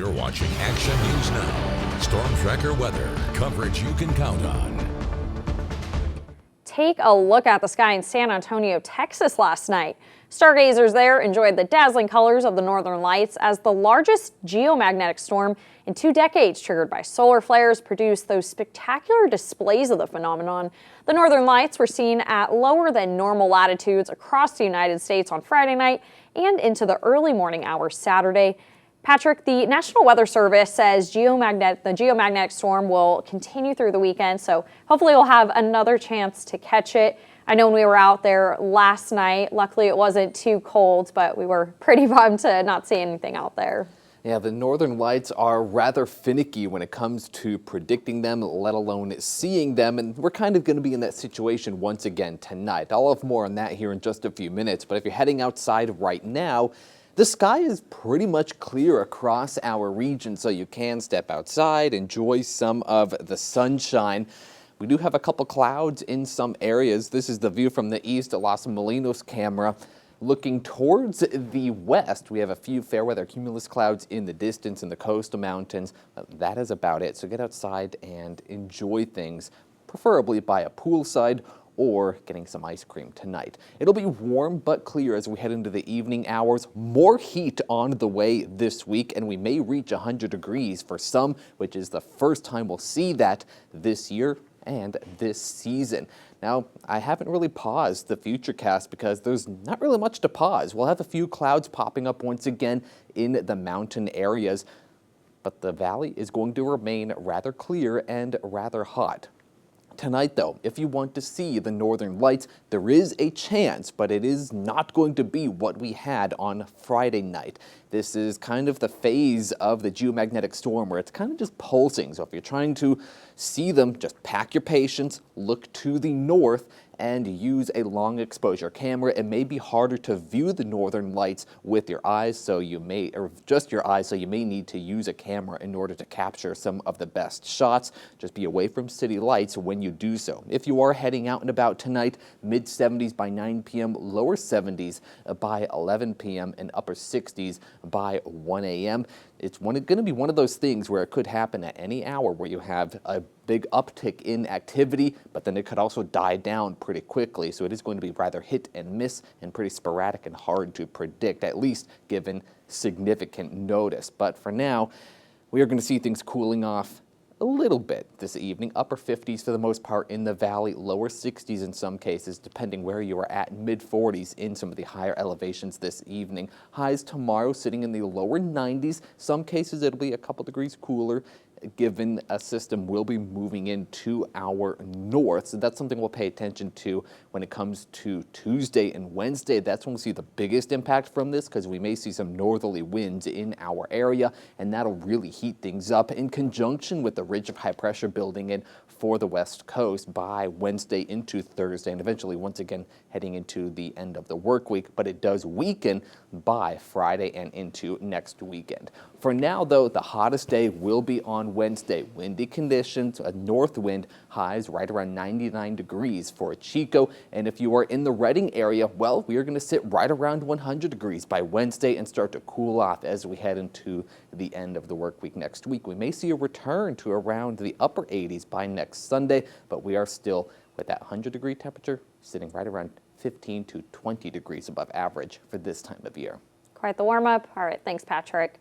You're watching Action News Now. Storm Tracker weather. Coverage you can count on. Take a look at the sky in San Antonio, Texas last night. Stargazers there enjoyed the dazzling colors of the northern lights as the largest geomagnetic storm in 2 decades, triggered by solar flares, produced those spectacular displays of the phenomenon. The northern lights were seen at lower than normal latitudes across the United States on Friday night and into the early morning hours Saturday. Patrick, the National Weather Service says the geomagnetic storm will continue through the weekend, so hopefully we'll have another chance to catch it. I know when we were out there last night, luckily it wasn't too cold, but we were pretty bummed to not see anything out there. Yeah, the northern lights are rather finicky when it comes to predicting them, let alone seeing them, and we're kind of going to be in that situation once again tonight. I'll have more on that here in just a few minutes, but if you're heading outside right now, the sky is pretty much clear across our region, so you can step outside, enjoy some of the sunshine. We do have a couple clouds in some areas. This is the view from the east at Los Molinos camera. Looking towards the west, we have a few fair weather cumulus clouds in the distance in the coastal mountains. That is about it. So get outside and enjoy things, preferably by a poolside or getting some ice cream tonight. It'll be warm but clear as we head into the evening hours. More heat on the way this week, and we may reach 100 degrees for some, which is the first time we'll see that this year and this season. Now, I haven't really paused the Futurecast because there's not really much to pause. We'll have a few clouds popping up once again in the mountain areas, but the valley is going to remain rather clear and rather hot. Tonight, though, if you want to see the northern lights, there is a chance, but it is not going to be what we had on Friday night. This is kind of the phase of the geomagnetic storm where it's kind of just pulsing. So if you're trying to see them, just pack your patience, look to the north, and use a long exposure camera. It may be harder to view the northern lights with your eyes, so you may, or just your eyes, so you may need to use a camera in order to capture some of the best shots. Just be away from city lights when you do so. If you are heading out and about tonight, mid 70s by 9 p.m., lower 70s by 11 p.m., and upper 60s by 1 a.m. It's going to be one of those things where it could happen at any hour where you have a big uptick in activity, but then it could also die down pretty quickly. So it is going to be rather hit and miss and pretty sporadic and hard to predict, at least given significant notice. But for now, we are going to see things cooling off a little bit this evening. Upper 50s for the most part in the valley, lower 60s in some cases, depending where you are at, mid 40s in some of the higher elevations this evening. Highs tomorrow sitting in the lower 90s. Some cases it'll be a couple degrees cooler, given a system will be moving into our north. So that's something we'll pay attention to when it comes to Tuesday and Wednesday. That's when we'll see the biggest impact from this, because we may see some northerly winds in our area, and that'll really heat things up in conjunction with the ridge of high pressure building in for the west coast by Wednesday into Thursday, and eventually once again heading into the end of the work week. But it does weaken by Friday and into next weekend. For now, though, the hottest day will be on Wednesday. Windy conditions, a north wind, highs right around 99 degrees for Chico. And if you are in the Redding area, well, we are going to sit right around 100 degrees by Wednesday and start to cool off as we head into the end of the work week next week. We may see a return to around the upper 80s by next Sunday, but we are still with that 100-degree temperature sitting right around 15 to 20 degrees above average for this time of year. Quite the warm-up. All right, thanks, Patrick.